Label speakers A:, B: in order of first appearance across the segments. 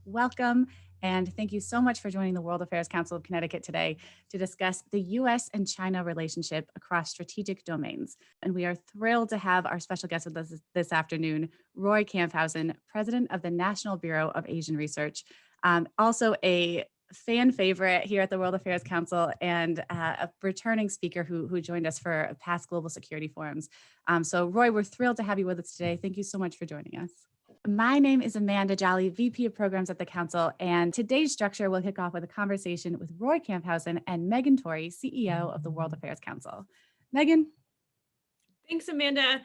A: welcome. And thank you so much for joining the World Affairs Council of Connecticut today to discuss the U.S. and China relationship across strategic domains. And we are thrilled to have our special guest with us this afternoon, Roy Kamphausen, president of the National Bureau of Asian Research, also a fan favorite here at the World Affairs Council and a returning speaker who joined us for past global security forums. So Roy, we're thrilled to have you with us today. Thank you so much for joining us. My name is Amanda Jolly, VP of Programs at the Council, and today's structure will kick off with a conversation with Roy Kamphausen and Megan Torrey, CEO of the World Affairs Council. Megan?
B: Thanks, Amanda.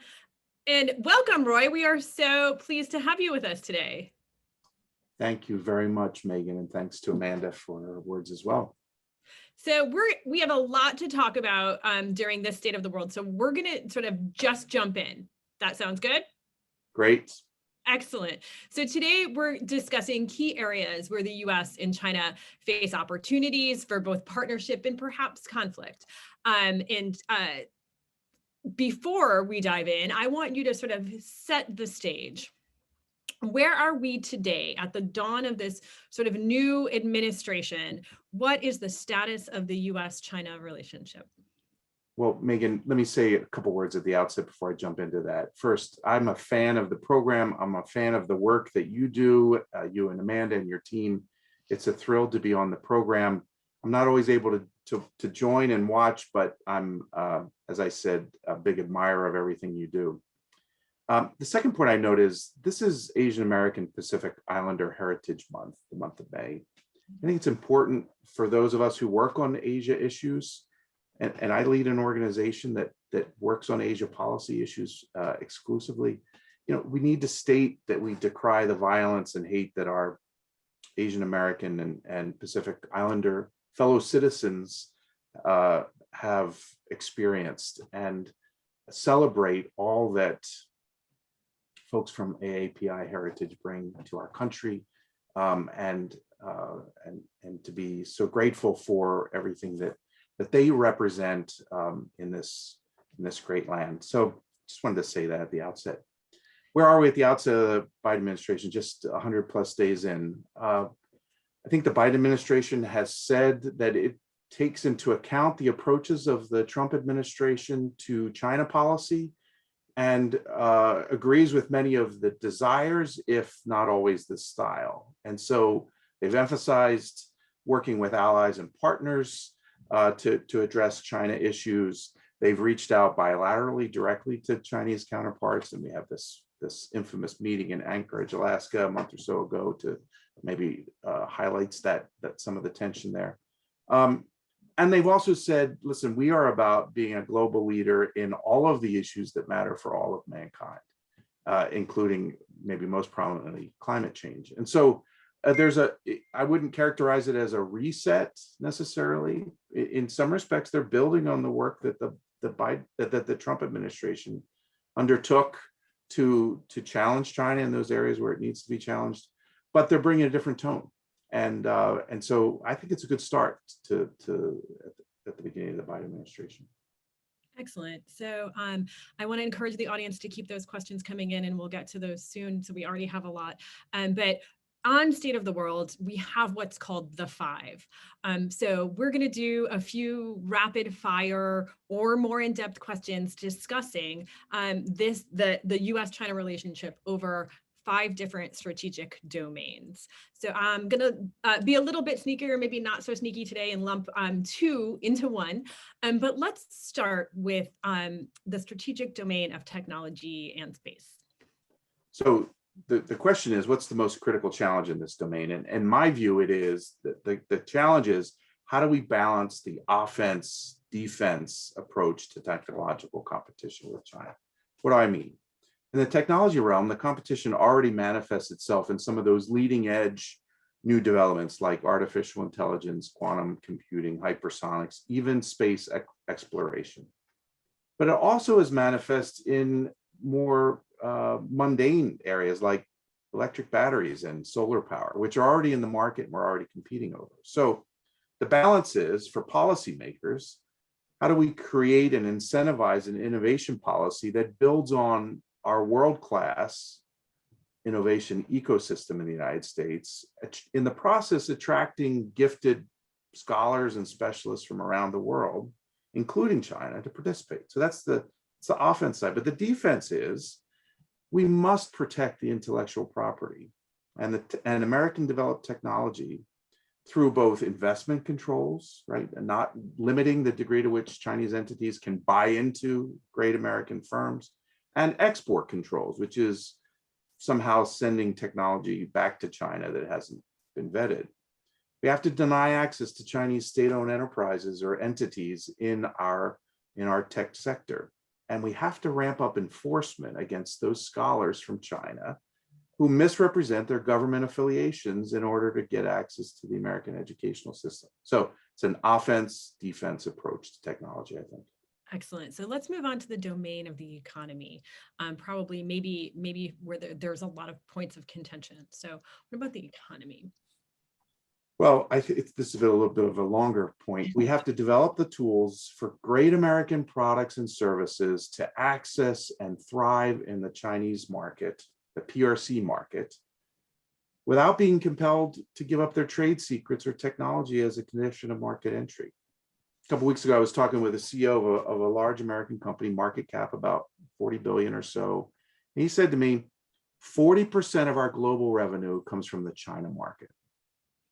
B: And welcome, Roy. We are so pleased to have you with us today.
C: Thank you very much, Megan, and thanks to Amanda for her words as well.
B: So we have a lot to talk about during this State of the World, so we're going to sort of just jump in. That sounds good?
C: Great.
B: Excellent. So today we're discussing key areas where the U.S. and China face opportunities for both partnership and perhaps conflict. Before we dive in, I want you to sort of set the stage. Where are we today at the dawn of this sort of new administration? What is the status of the U.S.-China relationship?
C: Well, Megan, let me say a couple words at the outset before I jump into that. First, I'm a fan of the program. I'm a fan of the work that you do, you and Amanda and your team. It's a thrill to be on the program. I'm not always able to join and watch, but I'm, as I said, a big admirer of everything you do. The second point I note is this is Asian American Pacific Islander Heritage Month, the month of May. I think it's important for those of us who work on Asia issues, and I lead an organization that works on Asia policy issues exclusively. You know, we need to state that we decry the violence and hate that our Asian American and Pacific Islander fellow citizens have experienced, and celebrate all that folks from AAPI heritage bring to our country, and to be so grateful for everything that they represent in this great land. So just wanted to say that at the outset. Where are we at the outset of the Biden administration, just 100 plus days in? I think the Biden administration has said that it takes into account the approaches of the Trump administration to China policy and agrees with many of the desires, if not always the style. And so they've emphasized working with allies and partners to address China issues. They've reached out bilaterally directly to Chinese counterparts, and we have this infamous meeting in Anchorage, Alaska, a month or so ago to maybe highlights that some of the tension there. And they've also said, listen, we are about being a global leader in all of the issues that matter for all of mankind, including maybe most prominently climate change. And so I wouldn't characterize it as a reset necessarily. In some respects, they're building on the work that the Trump administration undertook to challenge China in those areas where it needs to be challenged, but they're bringing a different tone. And so I think it's a good start at the beginning of the Biden administration.
B: Excellent. So I want to encourage the audience to keep those questions coming in, and we'll get to those soon. So we already have a lot. But on State of the World, we have what's called the five. So we're going to do a few rapid fire or more in-depth questions discussing the U.S.-China relationship over 5 different strategic domains. So I'm going to be a little bit sneakier, maybe not so sneaky today, and lump 2 into 1. But let's start with the strategic domain of technology and space.
C: So the question is, what's the most critical challenge in this domain? And my view, it is that the challenge is, how do we balance the offense-defense approach to technological competition with China? What do I mean? In the technology realm, the competition already manifests itself in some of those leading edge new developments like artificial intelligence, quantum computing, hypersonics, even space exploration. But it also is manifest in more mundane areas like electric batteries and solar power, which are already in the market and we're already competing over. So the balance is, for policymakers, how do we create and incentivize an innovation policy that builds on our world-class innovation ecosystem in the United States, in the process attracting gifted scholars and specialists from around the world, including China, to participate. So it's the offense side. But the defense is we must protect the intellectual property and American developed technology through both investment controls, right, and not limiting the degree to which Chinese entities can buy into great American firms, and export controls, which is somehow sending technology back to China that hasn't been vetted. We have to deny access to Chinese state-owned enterprises or entities in our tech sector. And we have to ramp up enforcement against those scholars from China who misrepresent their government affiliations in order to get access to the American educational system. So it's an offense, defense approach to technology, I think.
B: Excellent. So let's move on to the domain of the economy. Probably maybe where there's a lot of points of contention. So what about the economy?
C: Well, I think this is a little bit of a longer point. We have to develop the tools for great American products and services to access and thrive in the Chinese market, the PRC market, without being compelled to give up their trade secrets or technology as a condition of market entry. A couple of weeks ago, I was talking with a CEO of a large American company, market cap about 40 billion or so. And he said to me, 40% of our global revenue comes from the China market.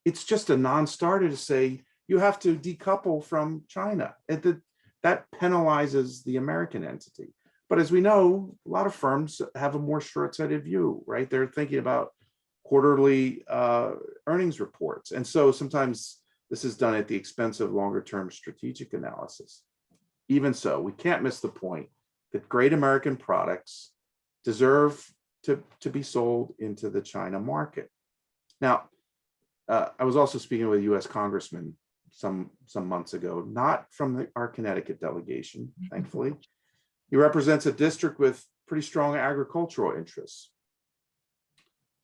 C: It's just a non-starter to say you have to decouple from China. That penalizes the American entity. But as we know, a lot of firms have a more short-sighted view, right? They're thinking about quarterly earnings reports. And so sometimes this is done at the expense of longer-term strategic analysis. Even so, we can't miss the point that great American products deserve to be sold into the China market. Now, I was also speaking with a U.S. congressman some months ago, not from our Connecticut delegation, thankfully. He represents a district with pretty strong agricultural interests.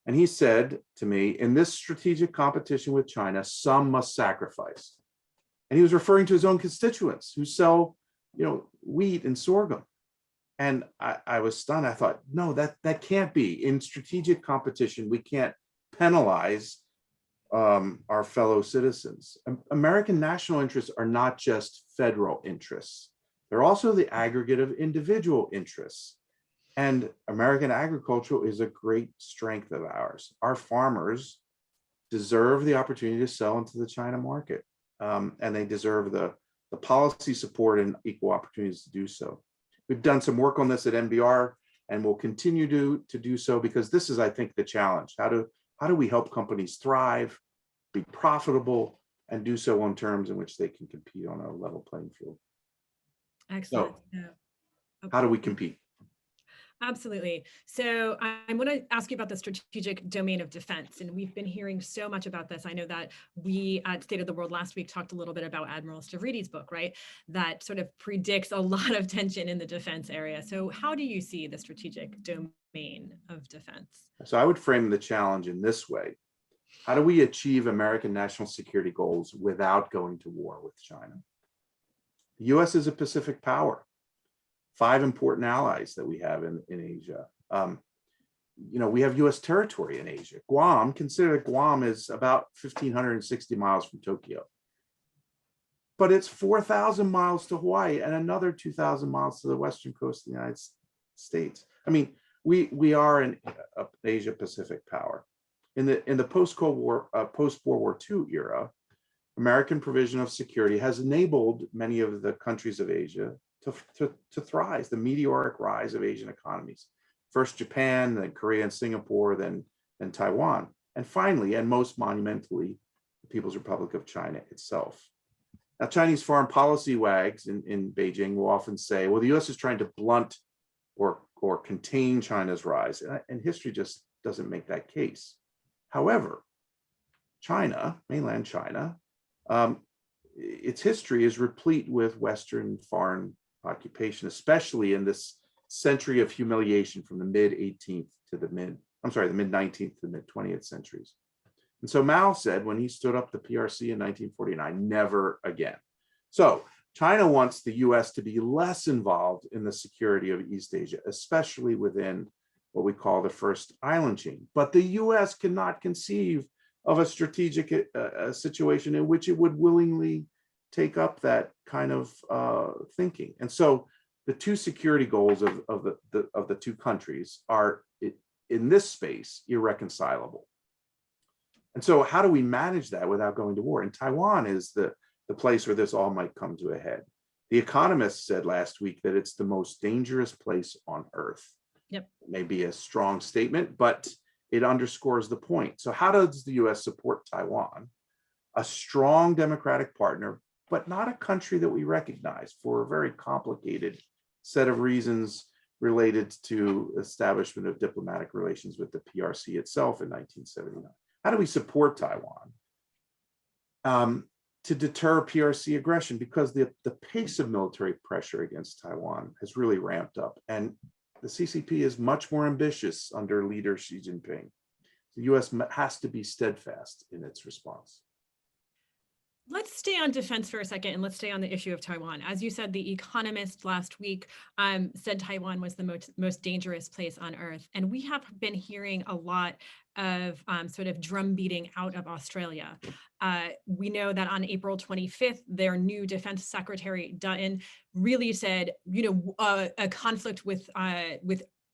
C: And he said to me, in this strategic competition with China, some must sacrifice. And he was referring to his own constituents who sell, wheat and sorghum. And I was stunned. I thought, no, that can't be. In strategic competition, we can't penalize our fellow citizens. American national interests are not just federal interests. They're also the aggregate of individual interests. And American agriculture is a great strength of ours. Our farmers deserve the opportunity to sell into the China market, and they deserve the policy support and equal opportunities to do so. We've done some work on this at NBR, and we'll continue to do so, because this is, I think, the challenge. How do we help companies thrive, be profitable, and do so on terms in which they can compete on a level playing field?
B: Excellent.
C: So, how do we compete?
B: Absolutely. So I'm going to ask you about the strategic domain of defense. And we've been hearing so much about this. I know that we at State of the World last week talked a little bit about Admiral Stavridis' book, right? That sort of predicts a lot of tension in the defense area. So how do you see the strategic domain of defense?
C: So I would frame the challenge in this way. How do we achieve American national security goals without going to war with China? The U.S. is a Pacific power. 5 important allies that we have in Asia. We have U.S. territory in Asia. Guam, consider that Guam is about 1,560 miles from Tokyo. But it's 4,000 miles to Hawaii and another 2,000 miles to the western coast of the United States. I mean, we are an Asia Pacific power. In the post-World War II era, American provision of security has enabled many of the countries of Asia to thrive, the meteoric rise of Asian economies. First Japan, then Korea and Singapore, then Taiwan. And finally, and most monumentally, the People's Republic of China itself. Now, Chinese foreign policy wags in Beijing will often say, well, the US is trying to blunt or contain China's rise. And history just doesn't make that case. However, China, mainland China, its history is replete with Western foreign occupation, especially in this century of humiliation from the mid-19th to the mid-19th to the mid-20th centuries. And so Mao said when he stood up the PRC in 1949, never again. So China wants the US to be less involved in the security of East Asia, especially within what we call the first island chain. But the U.S. cannot conceive of a strategic situation in which it would willingly take up that kind of thinking. And so the two security goals of the two countries are, in this space, irreconcilable. And so how do we manage that without going to war? And Taiwan is the place where this all might come to a head. The Economist said last week that it's the most dangerous place on earth.
B: Yep.
C: It may be a strong statement, but it underscores the point. So how does the US support Taiwan? A strong democratic partner, but not a country that we recognize for a very complicated set of reasons related to establishment of diplomatic relations with the PRC itself in 1979. How do we support Taiwan? To deter PRC aggression, because the pace of military pressure against Taiwan has really ramped up. And the CCP is much more ambitious under leader Xi Jinping. The US has to be steadfast in its response.
B: Let's stay on defense for a second, and let's stay on the issue of Taiwan. As you said, The Economist last week said Taiwan was the most dangerous place on earth. And we have been hearing a lot of sort of drum beating out of Australia. We know that on April 25th, their new Defense Secretary Dutton really said, a conflict with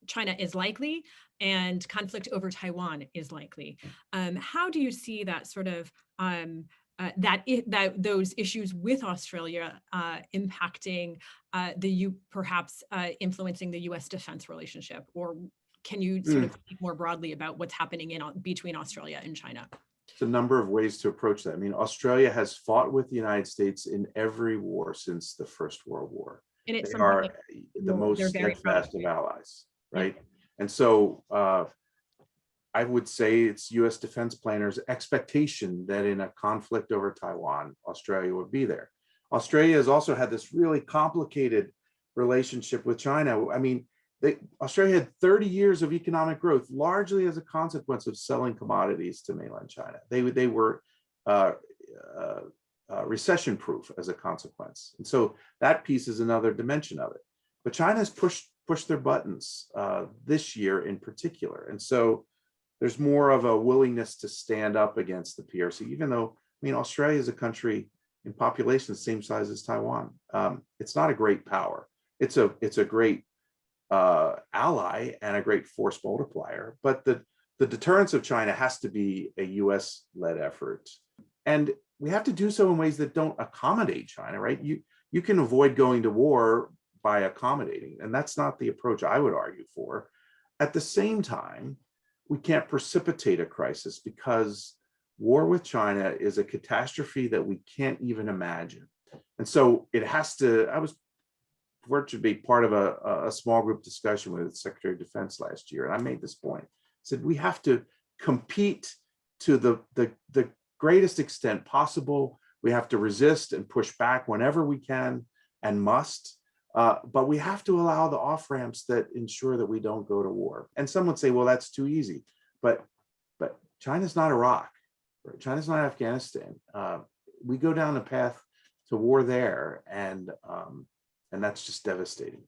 B: China is likely, and conflict over Taiwan is likely. How do you see that sort of those issues with Australia impacting perhaps influencing the U.S. defense relationship? Or can you sort of speak more broadly about what's happening between Australia and China?
C: There's a number of ways to approach that. I mean, Australia has fought with the United States in every war since the First World War.
B: And it's
C: They are the most steadfast of allies, right? Yeah. And so I would say it's U.S. defense planners' expectation that in a conflict over Taiwan, Australia would be there. Australia has also had this really complicated relationship with China. I mean, Australia had 30 years of economic growth, largely as a consequence of selling commodities to mainland China. They were recession-proof as a consequence. And so that piece is another dimension of it. But China's pushed their buttons this year in particular. And so there's more of a willingness to stand up against the PRC, even though, I mean, Australia is a country in population the same size as Taiwan. It's not a great power. It's a great ally and a great force multiplier, but the deterrence of China has to be a US-led effort. And we have to do so in ways that don't accommodate China, right? You can avoid going to war by accommodating, and that's not the approach I would argue for. At the same time, we can't precipitate a crisis, because war with China is a catastrophe that we can't even imagine. And so it has to, I was fortunate to be part of a small group discussion with the Secretary of Defense last year, and I made this point. I said, we have to compete to the greatest extent possible. We have to resist and push back whenever we can and must. But we have to allow the off-ramps that ensure that we don't go to war. And some would say, well, that's too easy. But China's not Iraq, right? China's not Afghanistan. We go down the path to war there, and that's just devastating.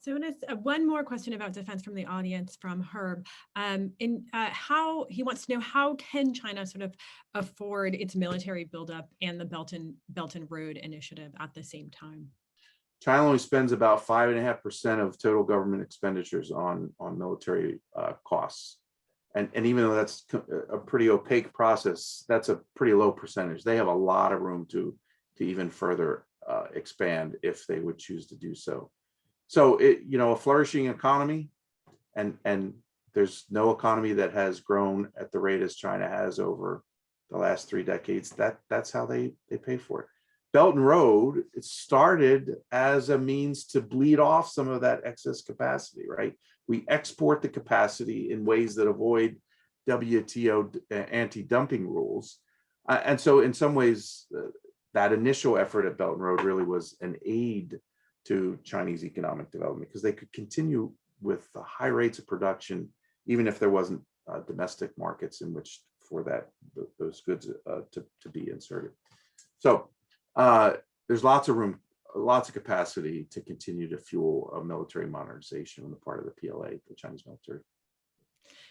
B: So one more question about defense from the audience from Herb. How he wants to know, how can China sort of afford its military buildup and the Belt and Road Initiative at the same time?
C: China only spends about 5.5% of total government expenditures on military costs. And even though that's a pretty opaque process, that's a pretty low percentage. They have a lot of room to even further expand if they would choose to do so. So a flourishing economy, and there's no economy that has grown at the rate as China has over the last 3 decades. That's how they pay for it. Belt and Road, it started as a means to bleed off some of that excess capacity, right? We export the capacity in ways that avoid WTO anti-dumping rules. And so in some ways, that initial effort at Belt and Road really was an aid to Chinese economic development, because they could continue with the high rates of production, even if there wasn't domestic markets in which for those goods to be inserted. So there's lots of room lots of capacity to continue to fuel a military modernization on the part of the PLA, the Chinese military.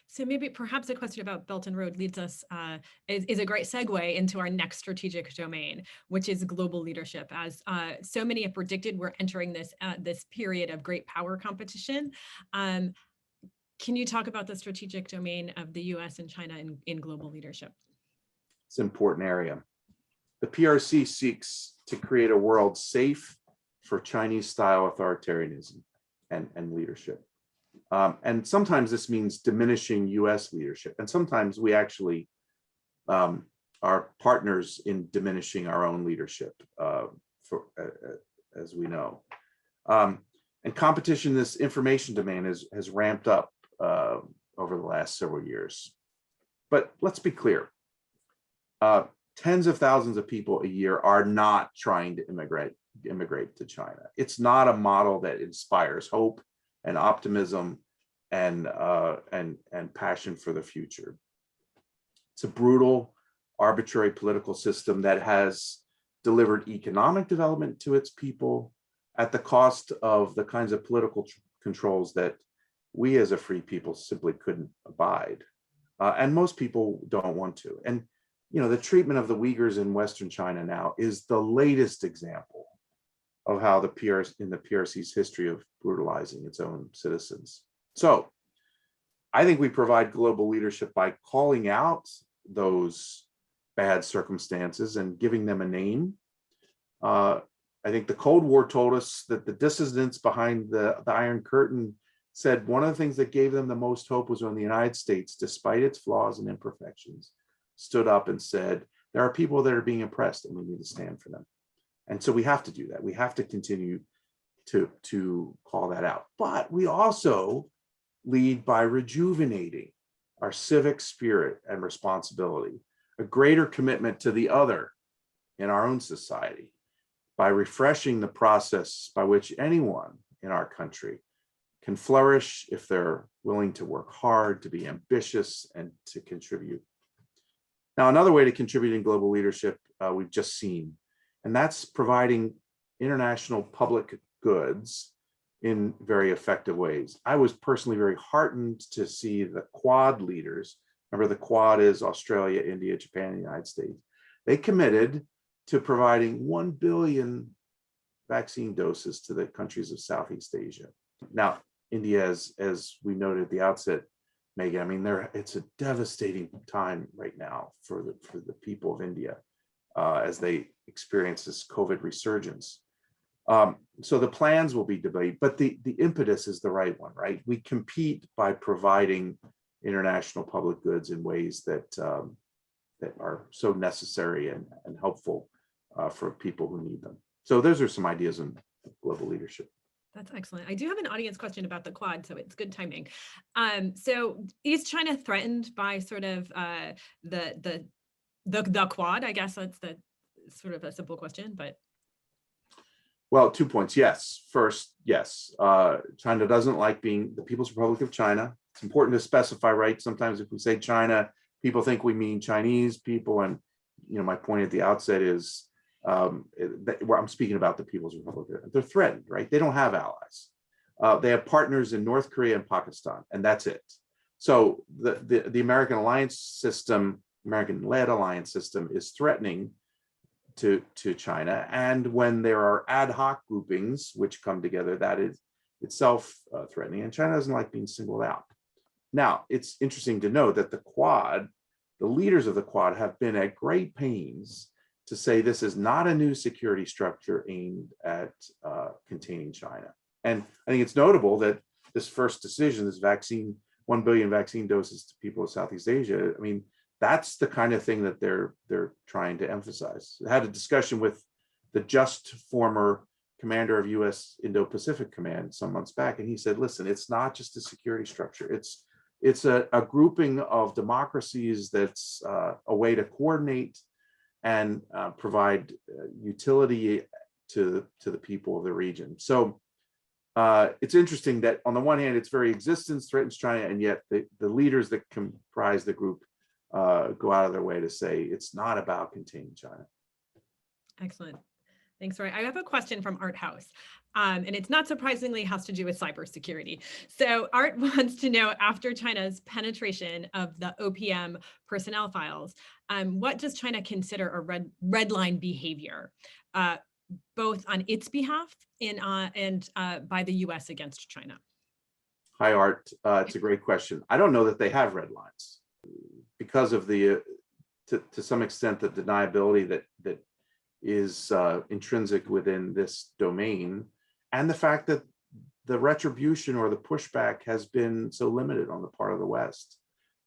B: So maybe perhaps a question about Belt and Road leads us, is a great segue into our next strategic domain, which is global leadership. As so many have predicted, we're entering this period of great power competition. Can you talk about the strategic domain of the US and China in global leadership?
C: It's an important area. The PRC seeks to create a world safe for Chinese-style authoritarianism and leadership. And sometimes this means diminishing US leadership. And sometimes we actually are partners in diminishing our own leadership, as we know. And competition in this information domain has ramped up over the last several years. But let's be clear. Tens of thousands of people a year are not trying to immigrate to China. It's not a model that inspires hope and optimism and passion for the future. It's a brutal, arbitrary political system that has delivered economic development to its people at the cost of the kinds of political controls that we as a free people simply couldn't abide. And most people don't want to. And the treatment of the Uyghurs in Western China now is the latest example of how the PRC's history of brutalizing its own citizens. So I think we provide global leadership by calling out those bad circumstances and giving them a name. I think the Cold War told us that the dissidents behind the Iron Curtain said one of the things that gave them the most hope was when the United States, despite its flaws and imperfections, stood up and said, there are people that are being oppressed and we need to stand for them. And so we have to do that. We have to continue to call that out. But we also lead by rejuvenating our civic spirit and responsibility, a greater commitment to the other in our own society, by refreshing the process by which anyone in our country can flourish if they're willing to work hard, to be ambitious, and to contribute. Now, another way to contribute in global leadership we've just seen, and that's providing international public goods in very effective ways. I was personally very heartened to see the Quad leaders. Remember, the Quad is Australia, India, Japan, and the United States. They committed to providing 1 billion vaccine doses to the countries of Southeast Asia. Now, India, as we noted at the outset, Megan, I mean, it's a devastating time right now for the people of India as they experience this COVID resurgence. So the plans will be debated, but the impetus is the right one, right? We compete by providing international public goods in ways that are so necessary and helpful for people who need them. So those are some ideas on global leadership.
B: That's excellent. I do have an audience question about the Quad, so it's good timing. So is China threatened by sort of the Quad? I guess that's the sort of a simple question, but.
C: Well, 2 points. Yes. First, yes. China doesn't like being the People's Republic of China. It's important to specify, right? Sometimes if we say China, people think we mean Chinese people. And, my point at the outset is where I'm speaking about the People's Republic. They're threatened, right? They don't have allies. They have partners in North Korea and Pakistan, and that's it. So the American alliance system, American-led alliance system, is threatening to China. And when there are ad hoc groupings which come together, that is itself threatening. And China doesn't like being singled out. Now, it's interesting to note that the Quad, the leaders of the Quad, have been at great pains to say this is not a new security structure aimed at containing China. And I think it's notable that this first decision, this 1 billion vaccine doses to people of Southeast Asia, I mean, that's the kind of thing that they're trying to emphasize. I had a discussion with the just former commander of U.S. Indo-Pacific Command some months back, and he said, listen, it's not just a security structure. It's a grouping of democracies that's a way to coordinate and provide utility to the people of the region. So it's interesting that on the one hand, its very existence threatens China, and yet the leaders that comprise the group go out of their way to say it's not about containing China.
B: Excellent. Thanks, Roy. I have a question from Art House, and it's not surprisingly has to do with cybersecurity. So Art wants to know, after China's penetration of the OPM personnel files, what does China consider a red line behavior, both on its behalf and by the U.S. against China?
C: Hi, Art. It's a great question. I don't know that they have red lines because of the, to some extent, the deniability that is intrinsic within this domain, and the fact that the retribution or the pushback has been so limited on the part of the West.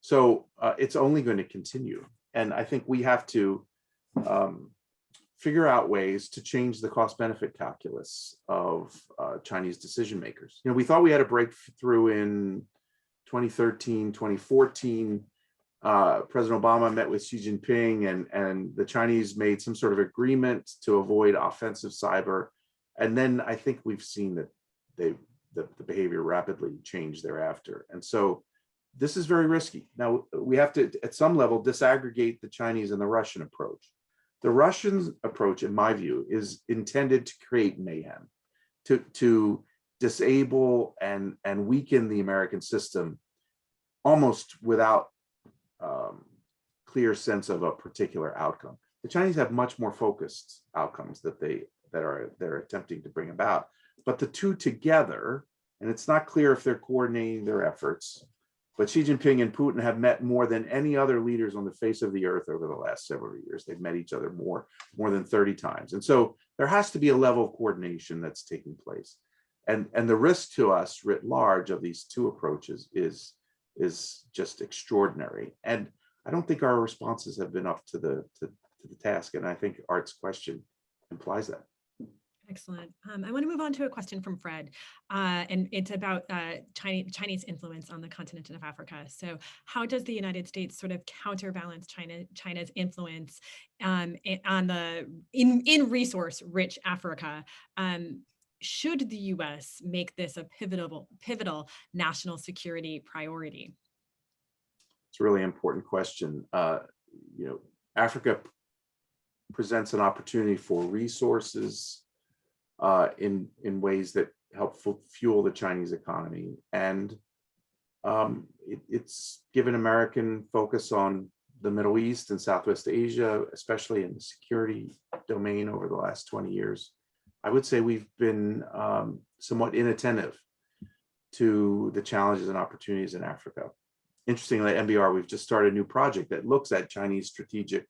C: So it's only going to continue. And I think we have to figure out ways to change the cost benefit calculus of Chinese decision makers. You know, we thought we had a breakthrough in 2013, 2014. President Obama met with Xi Jinping, and the Chinese made some sort of agreement to avoid offensive cyber. And then I think we've seen that the behavior rapidly changed thereafter. And so this is very risky. Now, we have to, at some level, disaggregate the Chinese and the Russian approach. The Russian approach, in my view, is intended to create mayhem, to disable and weaken the American system almost without clear sense of a particular outcome. The Chinese have much more focused outcomes that they're attempting to bring about. But the two together, and it's not clear if they're coordinating their efforts, but Xi Jinping and Putin have met more than any other leaders on the face of the earth over the last several years. They've met each other more than 30 times. And so there has to be a level of coordination that's taking place. And the risk to us writ large of these two approaches is just extraordinary. And I don't think our responses have been up to the task. And I think Art's question implies that.
B: Excellent. I want to move on to a question from Fred, and it's about Chinese influence on the continent of Africa. So how does the United States sort of counterbalance China's influence in resource-rich Africa? Should the U.S. make this a pivotal national security priority?
C: It's a really important question. Africa presents an opportunity for resources in ways that help fuel the Chinese economy, and it's given American focus on the Middle East and Southwest Asia, especially in the security domain over the last 20 years. I would say we've been somewhat inattentive to the challenges and opportunities in Africa. Interestingly, at MBR, we've just started a new project that looks at Chinese strategic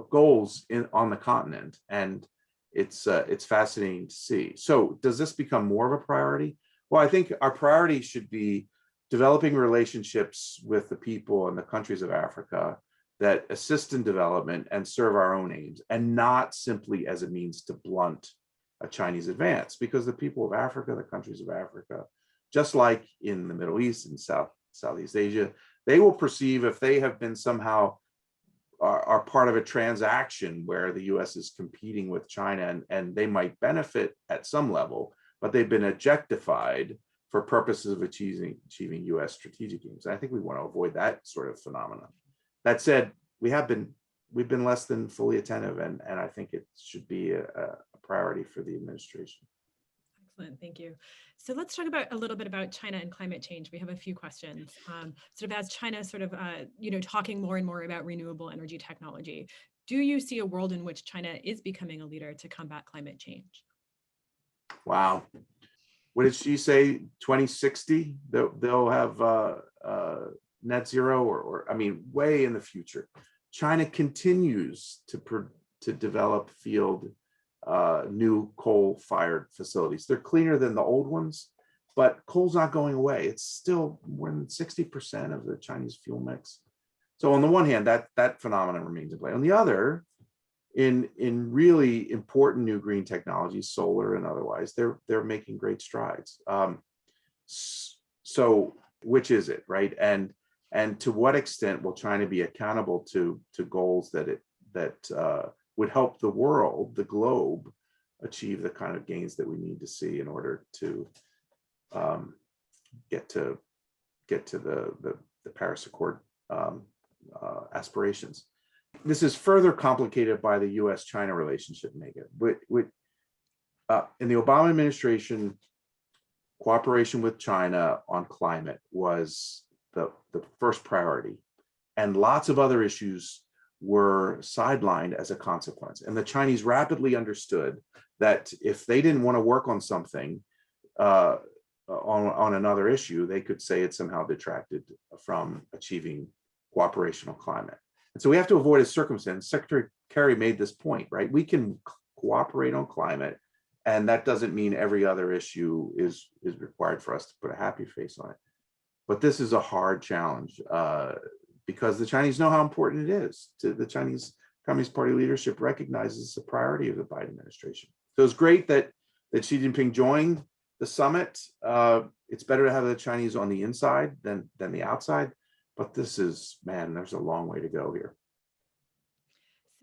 C: goals on the continent, and it's fascinating to see. So does this become more of a priority? Well, I think our priority should be developing relationships with the people and the countries of Africa that assist in development and serve our own aims, and not simply as a means to blunt a Chinese advance, because the people of Africa, the countries of Africa, just like in the Middle East and Southeast Asia, they will perceive if they have been somehow are part of a transaction where the US is competing with China, and they might benefit at some level, but they've been objectified for purposes of achieving US strategic aims. I think we want to avoid that sort of phenomenon. That said, we've been less than fully attentive, and I think it should be a priority for the administration.
B: Excellent, thank you. So let's talk about a little bit about China and climate change. We have a few questions. Sort of as China sort of, talking more and more about renewable energy technology, do you see a world in which China is becoming a leader to combat climate change?
C: Wow. What did she say? 2060, they'll have net zero, or I mean, way in the future. China continues to develop field new coal-fired facilities. They're cleaner than the old ones, but coal's not going away. It's still more than 60% of the Chinese fuel mix. So on the one hand, that phenomenon remains in play. On the other, in really important new green technologies, solar and otherwise, they're making great strides. So which is it, right? And to what extent will China be accountable to goals that would help the world, the globe, achieve the kind of gains that we need to see in order to get to the Paris Accord aspirations? This is further complicated by the U.S. China relationship, Megan. In the Obama administration, cooperation with China on climate was the first priority, and lots of other issues were sidelined as a consequence. And the Chinese rapidly understood that if they didn't want to work on something, on another issue, they could say it somehow detracted from achieving cooperation on climate. And so we have to avoid a circumstance. Secretary Kerry made this point, right? We can cooperate on climate, and that doesn't mean every other issue is required for us to put a happy face on it. But this is a hard challenge because the Chinese know how important it is. The Chinese Communist Party leadership recognizes the priority of the Biden administration. So it's great that Xi Jinping joined the summit. It's better to have the Chinese on the inside than the outside. But this is, man, there's a long way to go here.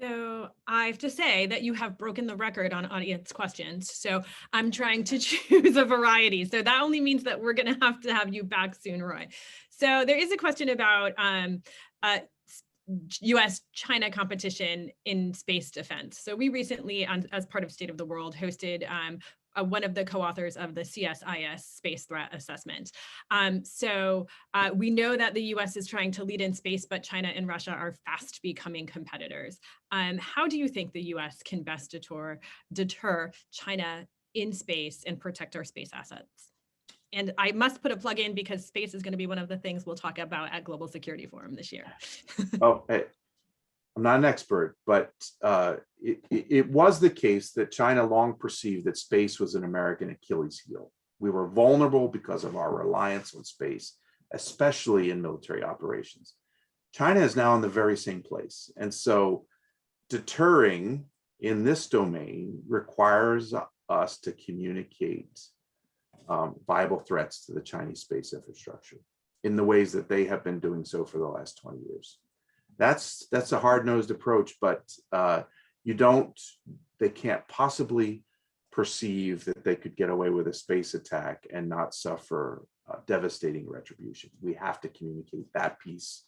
B: So I have to say that you have broken the record on audience questions. So I'm trying to choose a variety. So that only means that we're going to have you back soon, Roy. So there is a question about U.S. China competition in space defense. So we recently, as part of State of the World, hosted one of the co-authors of the CSIS Space Threat Assessment. We know that the US is trying to lead in space, but China and Russia are fast becoming competitors. How do you think the US can best deter China in space and protect our space assets? And I must put a plug in because space is going to be one of the things we'll talk about at Global Security Forum this year.
C: Oh, hey, I'm not an expert, but it was the case that China long perceived that space was an American Achilles heel. We were vulnerable because of our reliance on space, especially in military operations. China is now in the very same place. And so deterring in this domain requires us to communicate viable threats to the Chinese space infrastructure in the ways that they have been doing so for the last 20 years. That's a hard-nosed approach, but they can't possibly perceive that they could get away with a space attack and not suffer devastating retribution. We have to communicate that piece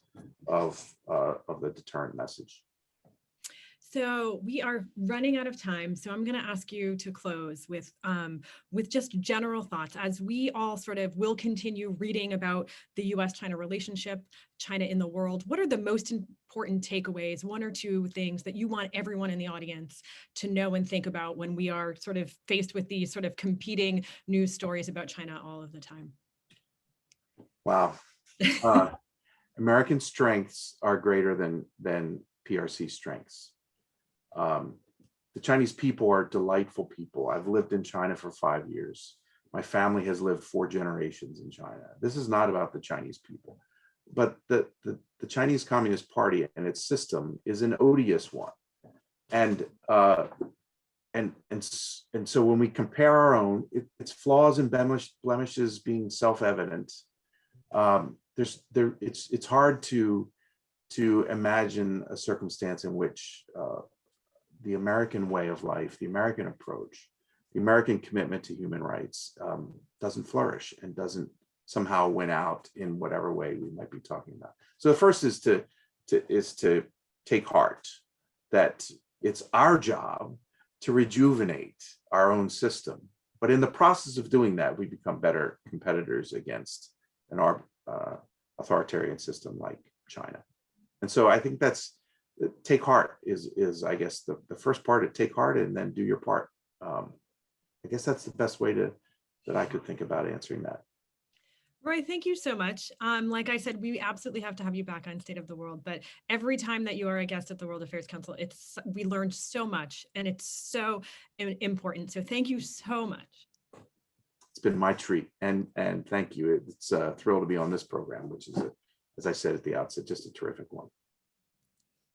C: of the deterrent message.
B: So we are running out of time. So I'm going to ask you to close with just general thoughts as we all sort of will continue reading about the U.S.-China relationship, China in the world. What are the most important takeaways, one or two things that you want everyone in the audience to know and think about when we are sort of faced with these sort of competing news stories about China all of the time?
C: Wow. American strengths are greater than PRC strengths. The Chinese people are delightful people. I've lived in China for 5 years. My family has lived 4 generations in China. This is not about the Chinese people, but the Chinese Communist Party and its system is an odious one. And so when we compare our own, its flaws and blemishes being self-evident, it's hard to imagine a circumstance in which the American way of life, the American approach, the American commitment to human rights doesn't flourish and doesn't somehow win out in whatever way we might be talking about. So the first is to take heart that it's our job to rejuvenate our own system. But in the process of doing that, we become better competitors against an authoritarian system like China. And so I think take heart is I guess the first part of take heart and then do your part. I guess that's the best way that I could think about answering that.
B: Roy, thank you so much. Like I said, we absolutely have to have you back on State of the World, but every time that you are a guest at the World Affairs Council, we learned so much and it's so important. So thank you so much.
C: It's been my treat and thank you. It's a thrill to be on this program, which is, as I said at the outset, just a terrific one.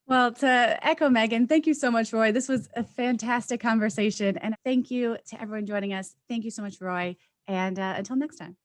A: Well, to echo Megan, thank you so much, Roy. This was a fantastic conversation. And thank you to everyone joining us. Thank you so much, Roy. And until next time.